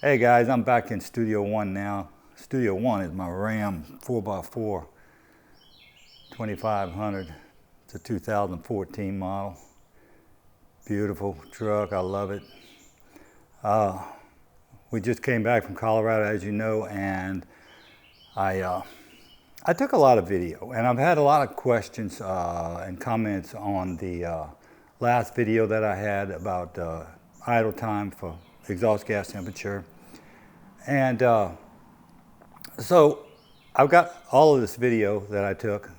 Hey guys, I'm back in Studio One now. Studio One is my RAM 4x4 2500. It's a 2014 model. Beautiful truck, I love it. We just came back from Colorado, as you know, and I took a lot of video, and I've had a lot of questions and comments on the last video that I had about idle time for exhaust gas temperature. And so I've got all of this video that I took.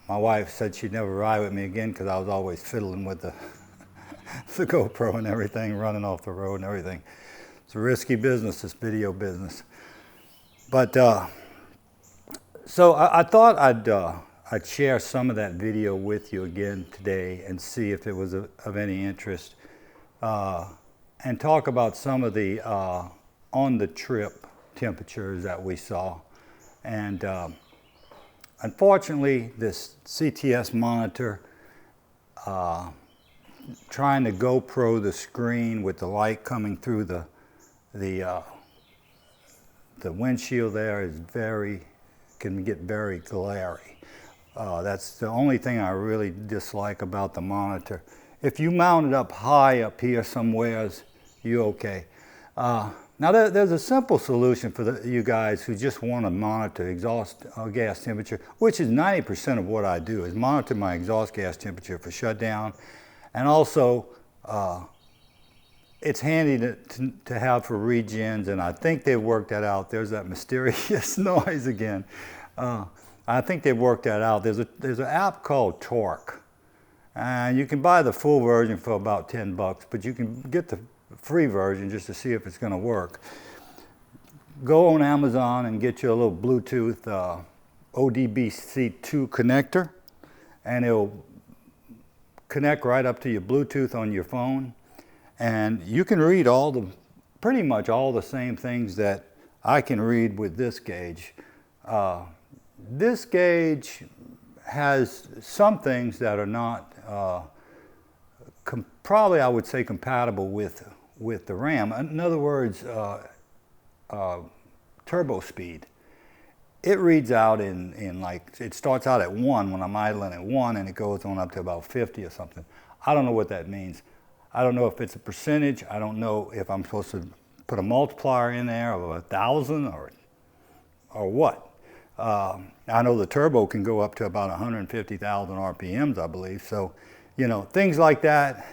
My wife said she'd never ride with me again because I was always fiddling with the, the GoPro and everything, running off the road and everything. It's a risky business, this video business. But so I thought I'd share some of that video with you again today and see if it was of any interest, and talk about some of the on the trip temperatures that we saw. And unfortunately, this CTS monitor, trying to GoPro the screen with the light coming through the windshield there is can get very glary. That's the only thing I really dislike about the monitor. If you mount it up high up here somewheres, you're okay. Now there's a simple solution for you guys who just want to monitor exhaust gas temperature, which is 90% of what I do, is monitor my exhaust gas temperature for shutdown. And also, it's handy to have for regens, and I think they've worked that out. There's that mysterious noise again. I think they've worked that out. There's an app called Torque, and you can buy the full version for about 10 bucks, but you can get the free version just to see if it's going to work. Go on Amazon and get you a little Bluetooth ODBC2 connector, and it'll connect right up to your Bluetooth on your phone, and you can read pretty much all the same things that I can read with this gauge. This gauge has some things that are not probably, I would say, compatible with the RAM. In other words, turbo speed. It reads out in like, it starts out at 1 when I'm idling at 1, and it goes on up to about 50 or something. I don't know what that means. I don't know if it's a percentage. I don't know if I'm supposed to put a multiplier in there of 1,000 or what. I know the turbo can go up to about 150,000 RPMs, I believe. So, you know, things like that.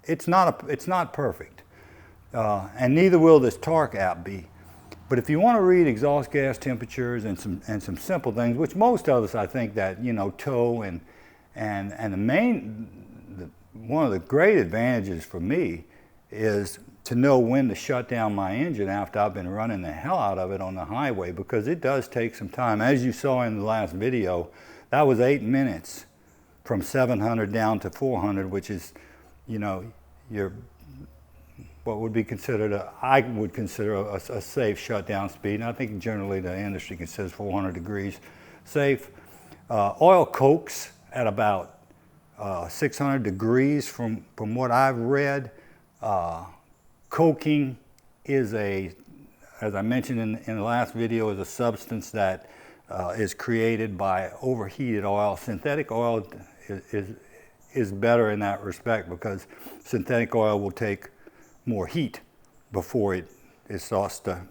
It's not perfect, and neither will this Torque app be. But if you want to read exhaust gas temperatures and some simple things, which most of us, I think, that tow and one of the great advantages for me is to know when to shut down my engine after I've been running the hell out of it on the highway, because it does take some time. As you saw in the last video, that was 8 minutes from 700 down to 400, which is, your what would be considered I would consider a safe shutdown speed. And I think generally the industry considers 400 degrees safe. Oil cokes at about 600 degrees from what I've read. Coking is as I mentioned in the last video, is a substance that is created by overheated oil. Synthetic oil is better in that respect, because synthetic oil will take more heat before it starts to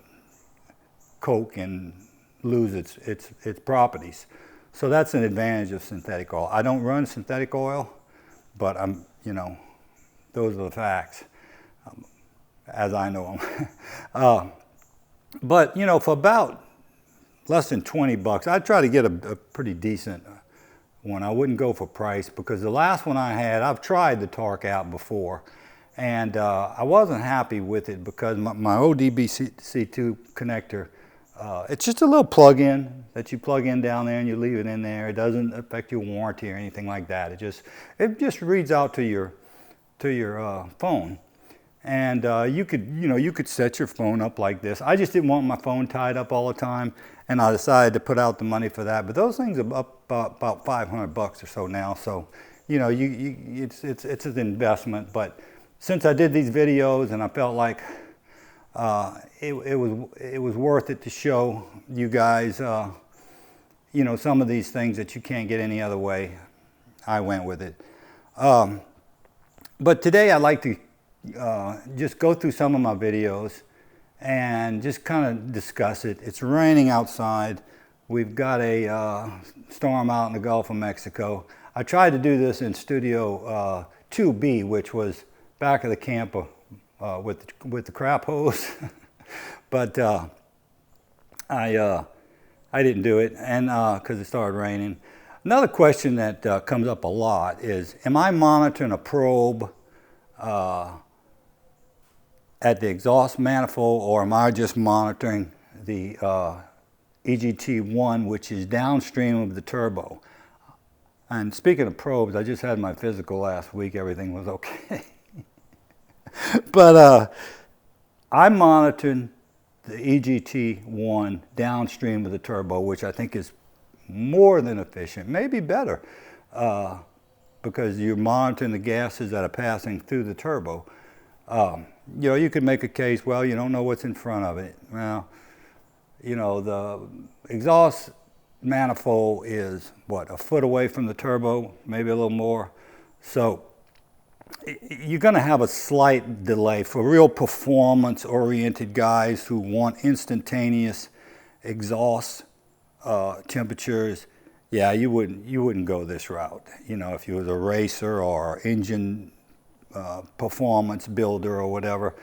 coke and lose its properties. So that's an advantage of synthetic oil. I don't run synthetic oil, but those are the facts, as I know them. But for about less than 20 bucks, I'd try to get a pretty decent one. I wouldn't go for price, because the last one I had, I've tried the Torque app before, and I wasn't happy with it because my ODBC2 connector, it's just a little plug-in that you plug in down there and you leave it in there. It doesn't affect your warranty or anything like that. It just reads out to your phone. And you could set your phone up like this. I just didn't want my phone tied up all the time, and I decided to put out the money for that. But those things are up about 500 bucks or so now. So, it's an investment. But since I did these videos and I felt like it was worth it to show you guys, you know, some of these things that you can't get any other way. I went with it. But today I'd like to just go through some of my videos and just kind of discuss it. It's raining outside. We've got a storm out in the Gulf of Mexico. I tried to do this in Studio 2B, which was back of the camper with the crap hose, but I didn't do it, and because it started raining. Another question that comes up a lot is, am I monitoring a probe at the exhaust manifold, or am I just monitoring the EGT1, which is downstream of the turbo? And speaking of probes, I just had my physical last week. Everything was okay. But I'm monitoring the EGT1 downstream of the turbo, which I think is more than efficient, maybe better, because you're monitoring the gases that are passing through the turbo. You know, you could make a case, well, you don't know what's in front of it. Well, you know, the exhaust manifold is, what, a foot away from the turbo, maybe a little more. So you're going to have a slight delay for real performance-oriented guys who want instantaneous exhaust temperatures. Yeah, you wouldn't go this route. You know, if you was a racer or engine performance builder or whatever,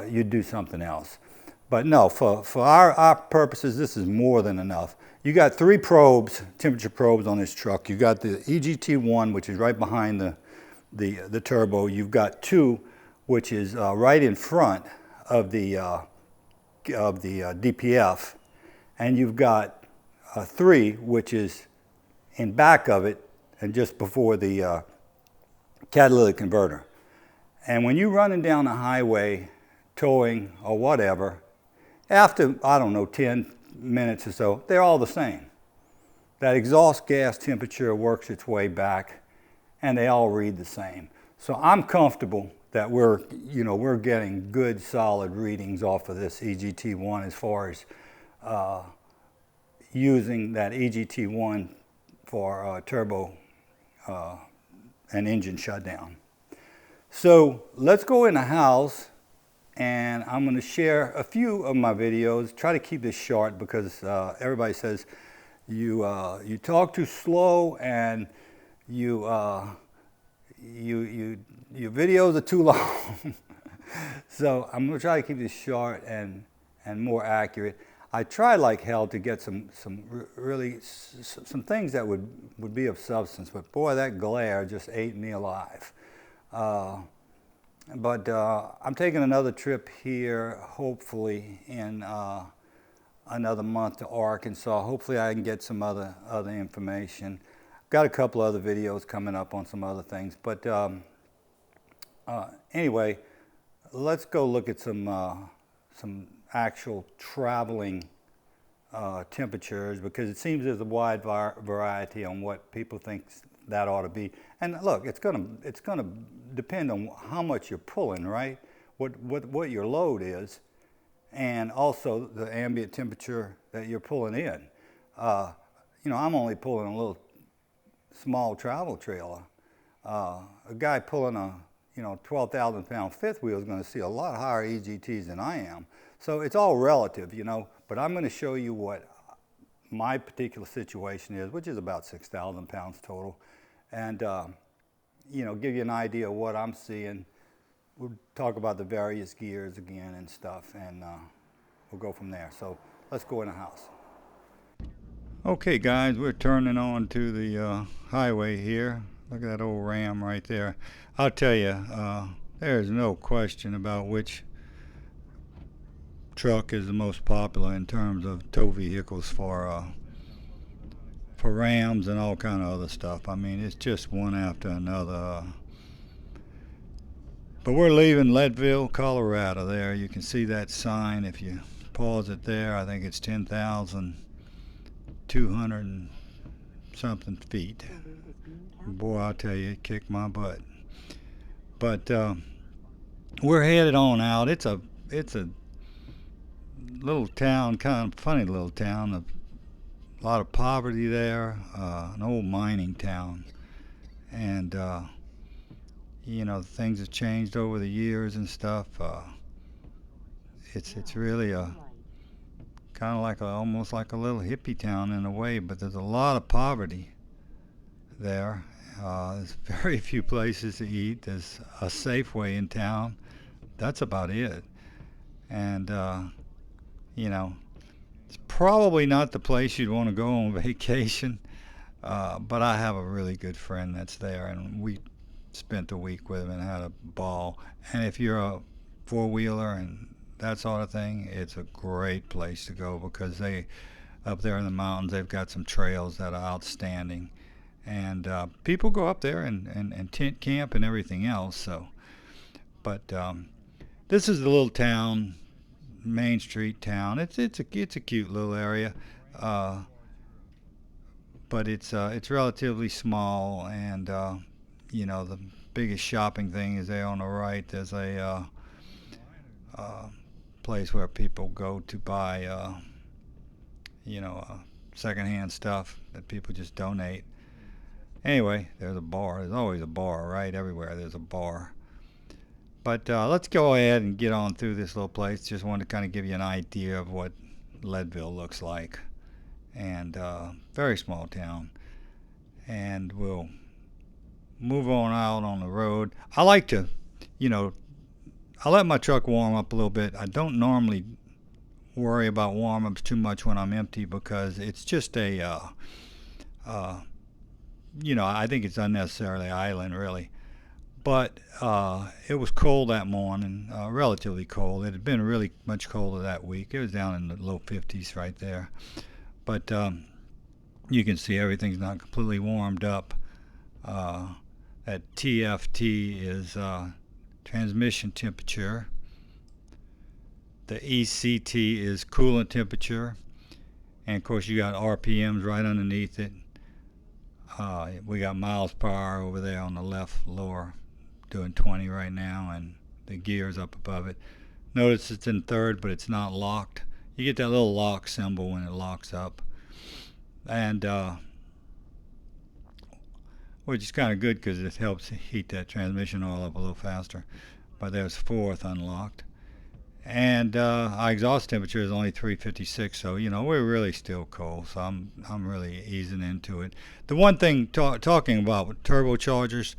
you'd do something else. But no, for our purposes, this is more than enough. You got 3 probes, temperature probes on this truck. You got the EGT1, which is right behind the turbo. You've got 2, which is right in front of the DPF, and you've got 3, which is in back of it and just before the catalytic converter. And when you're running down the highway, towing or whatever, after, I don't know, 10 minutes or so, they're all the same. That exhaust gas temperature works its way back, and they all read the same. So I'm comfortable that we're getting good, solid readings off of this EGT1 as far as using that EGT1 for turbo and engine shutdown. So let's go in the house, and I'm going to share a few of my videos. Try to keep this short because everybody says you talk too slow and your videos are too long. So I'm going to try to keep this short and more accurate. I tried like hell to get some things that would be of substance, but boy, that glare just ate me alive. But I'm taking another trip here, hopefully in another month to Arkansas. Hopefully I can get some other information. Got a couple other videos coming up on some other things, but anyway, let's go look at some actual traveling temperatures, because it seems there's a wide variety on what people think that ought to be. And look, it's gonna depend on how much you're pulling, right? What your load is, and also the ambient temperature that you're pulling in. You know, I'm only pulling a little small travel trailer. A guy pulling a 12,000 pound fifth wheel is going to see a lot higher EGTs than I am. So it's all relative, you know, but I'm going to show you what my particular situation is, which is about 6,000 pounds total, and you know, give you an idea of what I'm seeing. We'll talk about the various gears again and stuff, and we'll go from there. So let's go in the house. Okay guys, we're turning on to the highway here. Look at that old Ram right there. I'll tell you, there's no question about which truck is the most popular in terms of tow vehicles for Rams and all kind of other stuff. I mean, it's just one after another. But we're leaving Leadville, Colorado there. You can see that sign if you pause it there. I think it's 10,200 and something feet. Boy, I'll tell you, it kicked my butt. But we're headed on out. It's a little town, kind of funny little town. A lot of poverty there. An old mining town, and you know, things have changed over the years and stuff. It's really a kind of like almost like a little hippie town in a way, but there's a lot of poverty there. There's very few places to eat. There's a Safeway in town. That's about it. And you know, it's probably not the place you'd want to go on vacation. But I have a really good friend that's there, and we spent a week with him and had a ball. And if you're a four-wheeler and that sort of thing, it's a great place to go because they, up there in the mountains, they've got some trails that are outstanding. And people go up there and tent camp and everything else. So, but this is a little town, Main Street town. It's a cute little area, but it's relatively small. And you know, the biggest shopping thing is there on the right. There's a place where people go to buy you know, secondhand stuff that people just donate. Anyway, there's a bar. There's always a bar, right? Everywhere there's a bar. But let's go ahead and get on through this little place. Just wanted to kind of give you an idea of what Leadville looks like. And very small town. And we'll move on out on the road. I like to, you know, I let my truck warm up a little bit. I don't normally worry about warm-ups too much when I'm empty because it's just a you know, I think it's unnecessarily idling, really. But it was cold that morning, relatively cold. It had been really much colder that week. It was down in the low 50s right there. But you can see everything's not completely warmed up. That TFT is transmission temperature. The ECT is coolant temperature. And, of course, you got RPMs right underneath it. We got miles per hour over there on the left lower, doing 20 right now, and the gear's up above it. Notice it's in third, but it's not locked. You get that little lock symbol when it locks up. And which is kind of good because it helps heat that transmission oil up a little faster. But there's fourth unlocked. And our exhaust temperature is only 356, so you know we're really still cold. So I'm really easing into it. The one thing talking about with turbochargers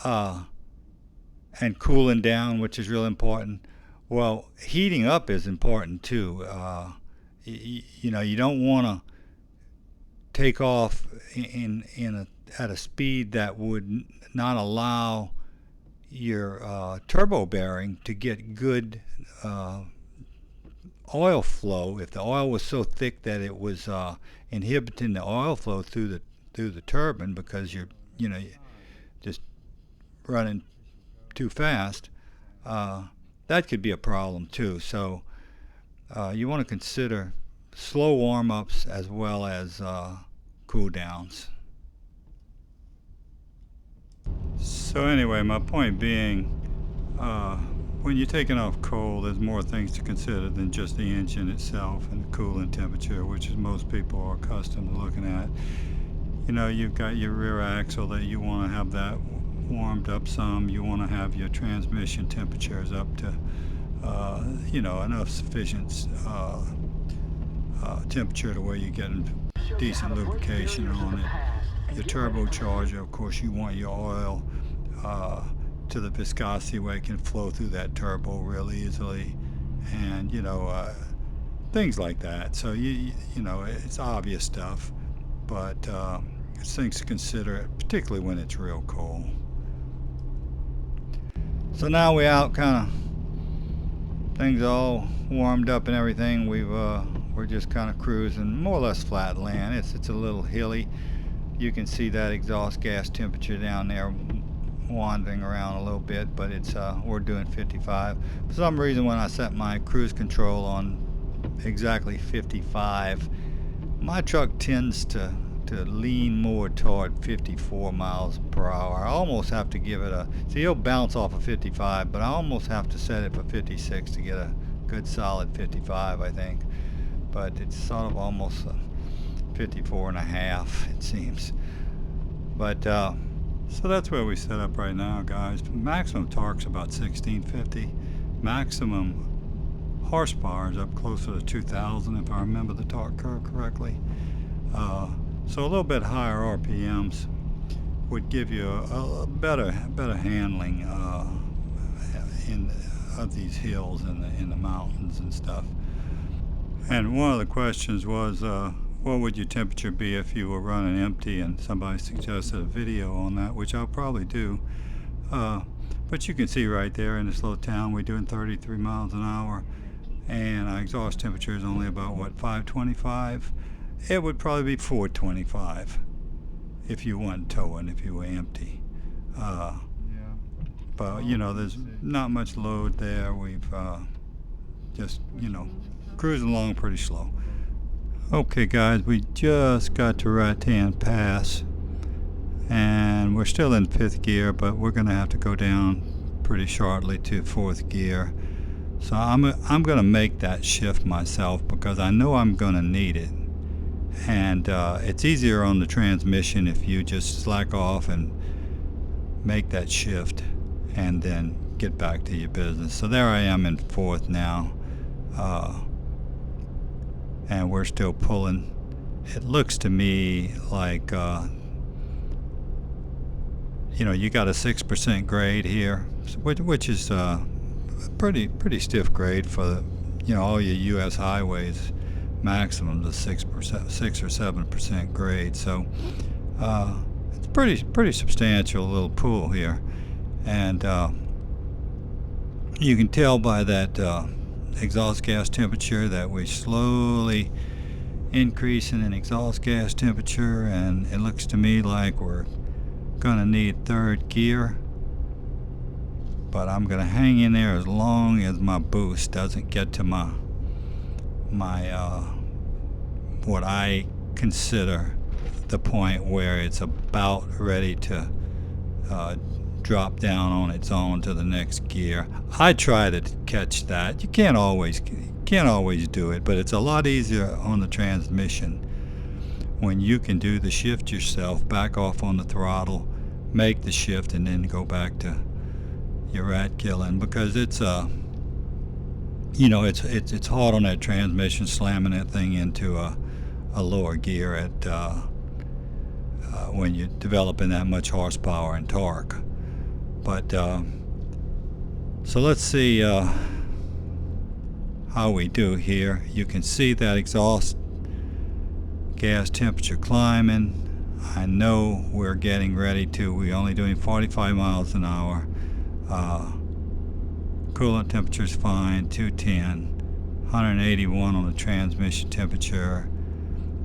and cooling down, which is real important. Well, heating up is important too. You know, you don't want to take off at a speed that would not allow your turbo bearing to get good oil flow. If the oil was so thick that it was inhibiting the oil flow through the turbine because you're just running too fast, that could be a problem too. So you want to consider slow warm-ups as well as cool downs. So anyway, my point being, when you're taking off coal, there's more things to consider than just the engine itself and the coolant temperature, which is most people are accustomed to looking at. You know, you've got your rear axle that you want to have that warmed up some. You want to have your transmission temperatures up to, you know, enough sufficient temperature to where you're getting decent lubrication on it. The turbocharger, of course, you want your oil to the viscosity where it can flow through that turbo real easily, and you know, things like that. So you know, it's obvious stuff, but it's things to consider, particularly when it's real cold. So now we're out, kind of things all warmed up and everything. We're just kind of cruising more or less flat land. It's a little hilly. You can see that exhaust gas temperature down there wandering around a little bit, but it's we're doing 55. For some reason, when I set my cruise control on exactly 55, my truck tends to lean more toward 54 miles per hour. I almost have to give it see, it'll bounce off of 55, but I almost have to set it for 56 to get a good solid 55, I think, but it's sort of almost 54 and a half, it seems. But so that's where we set up right now, guys. Maximum torque's about 1650. Maximum horsepower is up closer to 2,000 if I remember the torque curve correctly. So a little bit higher RPMs would give you a better handling of these hills in the mountains and stuff. And one of the questions was, what would your temperature be if you were running empty? And somebody suggested a video on that, which I'll probably do. But you can see right there in this little town, we're doing 33 miles an hour, and our exhaust temperature is only about, what, 525? It would probably be 425 if you weren't towing, if you were empty. But, you know, there's not much load there. We've just, you know, cruising along pretty slow. Okay, guys, we just got to right-hand pass, and we're still in 5th gear, but we're going to have to go down pretty shortly to 4th gear. So I'm going to make that shift myself because I know I'm going to need it. And it's easier on the transmission if you just slack off and make that shift and then get back to your business. So there I am in 4th now, and we're still pulling. It looks to me like you know, you got a 6% grade here, which is a pretty stiff grade for the, you know, all your U.S. highways. Maximum to 6% or 7% grade, so it's pretty substantial little pool here, and you can tell by that exhaust gas temperature that we're slowly increasing in exhaust gas temperature, and it looks to me like we're gonna need 3rd gear, but I'm gonna hang in there as long as my boost doesn't get to my what I consider the point where it's about ready to drop down on its own to the next gear. I try to catch that. You can't always do it, but it's a lot easier on the transmission when you can do the shift yourself, back off on the throttle, make the shift, and then go back to your rat killing, because it's you know, it's hard on that transmission, slamming that thing into a lower gear at when you're developing that much horsepower and torque. But so let's see how we do here. You can see that exhaust gas temperature climbing. I know we're getting ready to. We're only doing 45 miles an hour. Coolant temperature's fine, 210, 181 on the transmission temperature,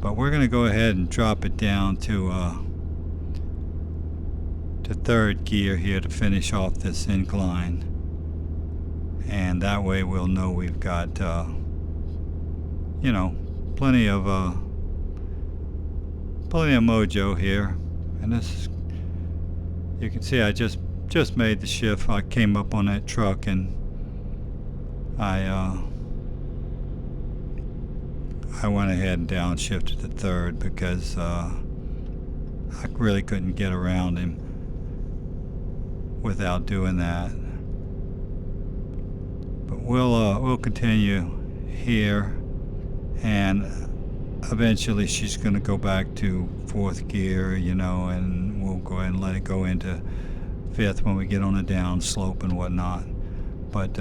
but we're going to go ahead and drop it down to 3rd gear here to finish off this incline, and that way we'll know we've got you know, plenty of mojo here. And this is, you can see I just made the shift. I came up on that truck and I went ahead and downshifted to 3rd because I really couldn't get around him without doing that. But we'll continue here, and eventually she's going to go back to 4th gear, you know, and we'll go ahead and let it go into 5th when we get on a down slope and whatnot. But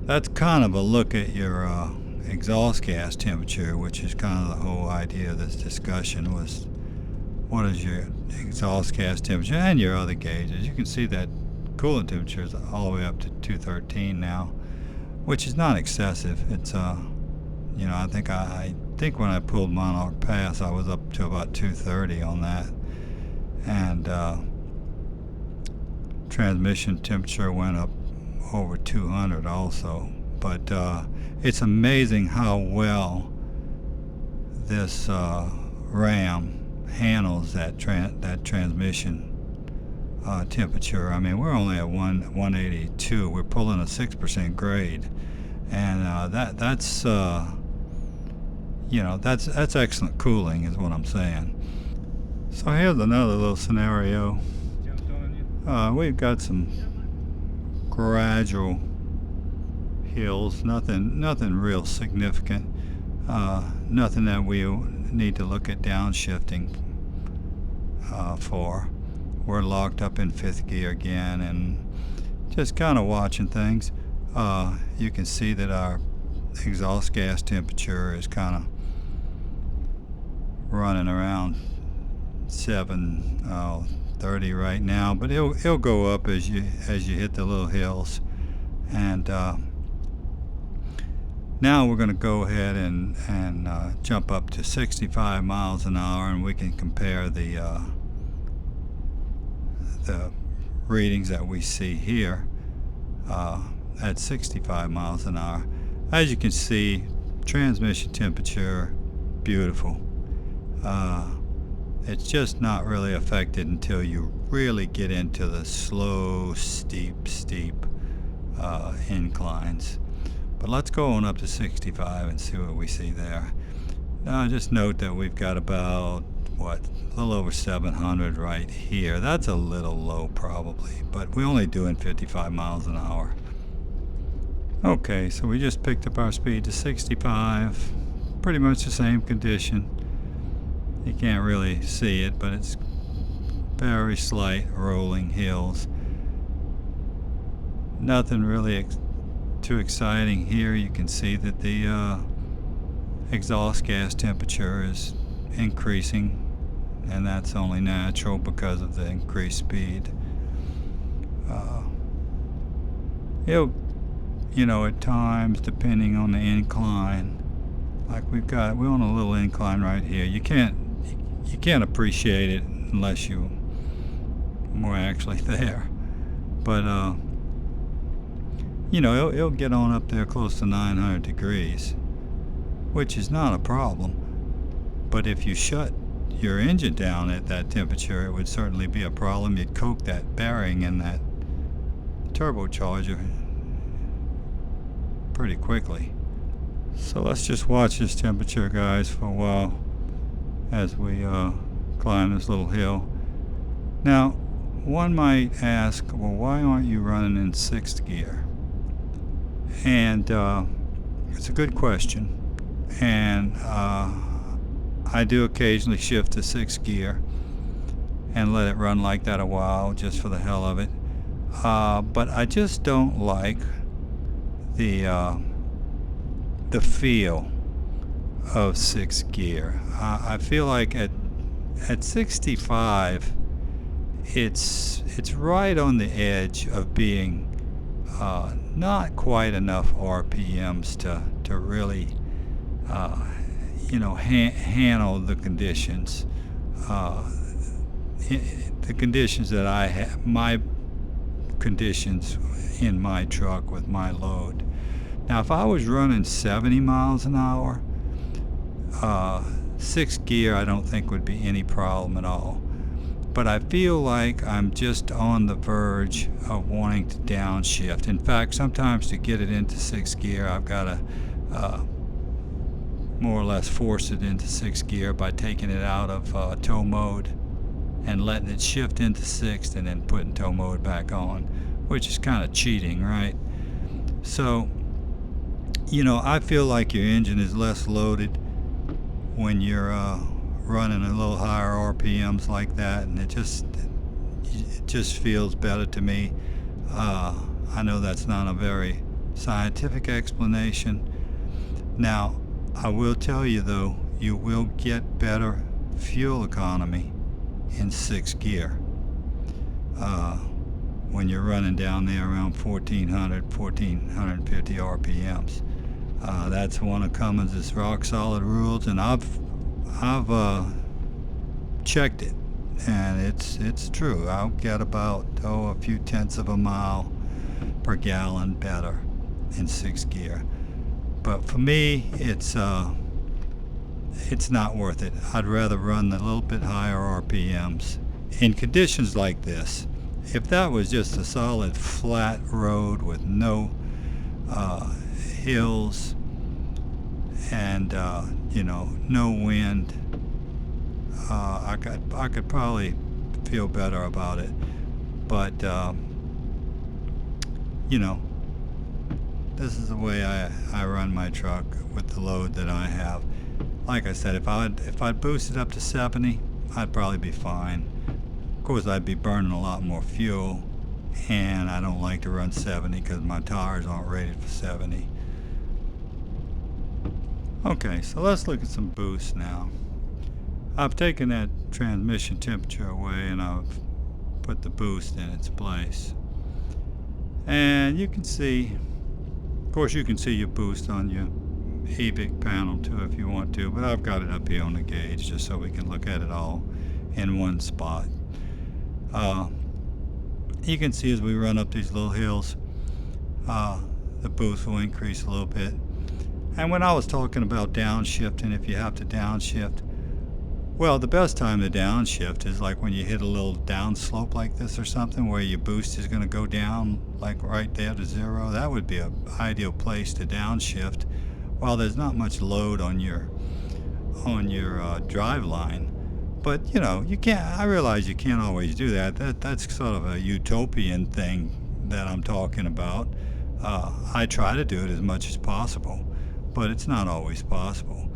that's kind of a look at your exhaust gas temperature, which is kind of the whole idea of this discussion, was what is your exhaust gas temperature and your other gauges. You can see that coolant temperature is all the way up to 213 now, which is not excessive. It's you know, I think when I pulled Monarch Pass I was up to about 230 on that, and transmission temperature went up over 200 also. But it's amazing how well this RAM handles that transmission temperature. I mean, we're only at 182. We're pulling a 6% grade, and that's that's excellent cooling, is what I'm saying. So here's another little scenario. We've got some gradual hills, nothing real significant, nothing that we need to look at downshifting for. We're locked up in 5th gear again and just kind of watching things. You can see that our exhaust gas temperature is kind of running around 730 right now, but it'll go up as you hit the little hills. And now we're going to go ahead and jump up to 65 miles an hour, and we can compare the readings that we see here at 65 miles an hour. As you can see, transmission temperature, beautiful. It's just not really affected until you really get into the slow, steep inclines. But let's go on up to 65 and see what we see there. Now just note that we've got about, a little over 700 right here. That's a little low probably, but we're only doing 55 miles an hour. Okay, so we just picked up our speed to 65. Pretty much the same condition. You can't really see it, but it's very slight rolling hills. Nothing really too exciting here. You can see that the exhaust gas temperature is increasing, and that's only natural because of the increased speed. At times, depending on the incline, like we're on a little incline right here. You can't appreciate it unless you were actually there. But it'll get on up there close to 900 degrees, which is not a problem. But if you shut your engine down at that temperature, it would certainly be a problem. You'd coke that bearing in that turbocharger pretty quickly. So let's just watch this temperature, guys, for a while as we climb this little hill. Now, one might ask, well, why aren't you running in 6th gear? And it's a good question. And I do occasionally shift to 6th gear and let it run like that a while just for the hell of it. But I just don't like the feel of 6th gear. I feel like at 65, it's right on the edge of being not quite enough RPMs to really handle the conditions. The conditions that I have, my conditions in my truck with my load. Now, if I was running 70 miles an hour, 6th gear I don't think would be any problem at all. But I feel like I'm just on the verge of wanting to downshift. In fact, sometimes to get it into 6th gear, I've got to more or less force it into 6th gear by taking it out of tow mode and letting it shift into 6th and then putting tow mode back on, which is kind of cheating, right? So, I feel like your engine is less loaded when you're running a little higher RPMs like that, and it just feels better to me. I know that's not a very scientific explanation. Now, I will tell you though, you will get better fuel economy in 6th gear when you're running down there around 1450 RPMs. That's one of Cummins' rock solid rules, and I've checked it, and it's true. I'll get about a few tenths of a mile per gallon better in 6th gear. But for me, it's not worth it. I'd rather run a little bit higher RPMs in conditions like this. if that was just a solid flat road with no hills and you know, no wind, I could probably feel better about it. But you know, this is the way I run my truck with the load that I have. Like I said, if I'd boost it up to 70, I'd probably be fine. Of course, I'd be burning a lot more fuel, and I don't like to run 70 because my tires aren't rated for 70. Okay, so let's look at some boost now. I've taken that transmission temperature away and I've put the boost in its place. And you can see, of course you can see your boost on your EBIC panel too if you want to, but I've got it up here on the gauge just so we can look at it all in one spot. You can see as we run up these little hills, the boost will increase a little bit. And when I was talking about downshifting, if you have to downshift, well, the best time to downshift is like when you hit a little downslope like this or something where your boost is going to go down like right there to 0. That would be an ideal place to downshift while there's not much load on your drive line. But you know, you can't. I realize you can't always do that. That's sort of a utopian thing that I'm talking about. I try to do it as much as possible, but it's not always possible.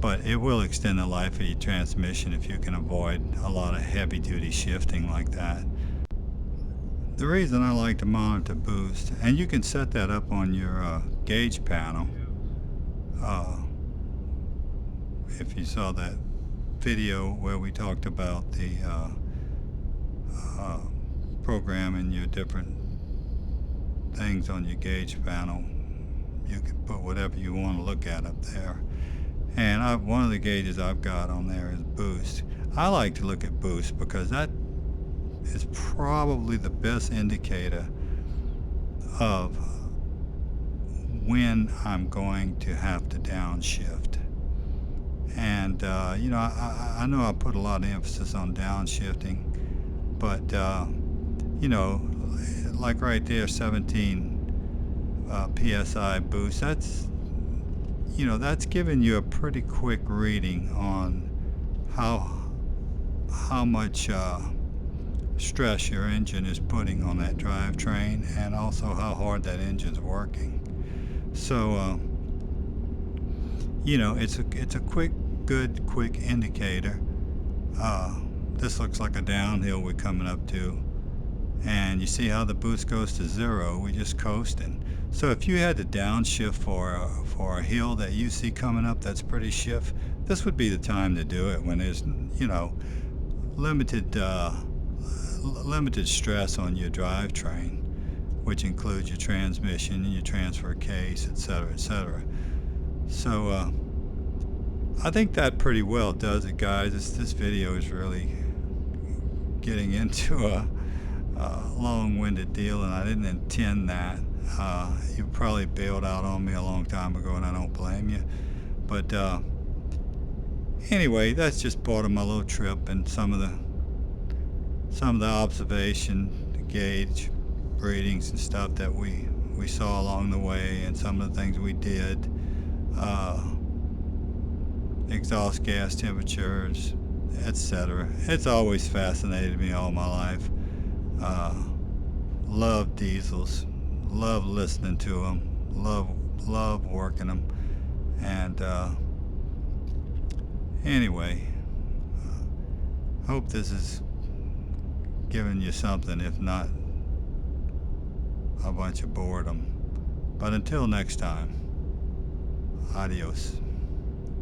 But it will extend the life of your transmission if you can avoid a lot of heavy-duty shifting like that. The reason I like to monitor boost, and you can set that up on your gauge panel. If you saw that video where we talked about the programming your different things on your gauge panel, you can put whatever you want to look at up there. And one of the gauges I've got on there is boost. I like to look at boost because that is probably the best indicator of when I'm going to have to downshift. And you know, I know I put a lot of emphasis on downshifting, but you know, like right there, 17 psi boost, that's, you know, that's giving you a pretty quick reading on how much stress your engine is putting on that drivetrain, and also how hard that engine's working. So you know, it's a quick indicator. This looks like a downhill we're coming up to, and you see how the boost goes to 0. We're just coasting. So if you had to downshift for a hill that you see coming up that's pretty stiff, this would be the time to do it when there's, you know, limited stress on your drivetrain, which includes your transmission and your transfer case, etc., etc. So I think that pretty well does it, guys. This video is really getting into a long-winded deal, and I didn't intend that. You probably bailed out on me a long time ago, and I don't blame you. But anyway, that's just part of my little trip and some of the observation, the gauge readings and stuff that we saw along the way, and some of the things we did. Exhaust gas temperatures, etc. It's always fascinated me all my life. Love diesels, love listening to them, love working them. And anyway, hope this is giving you something, if not a bunch of boredom. But until next time, adios.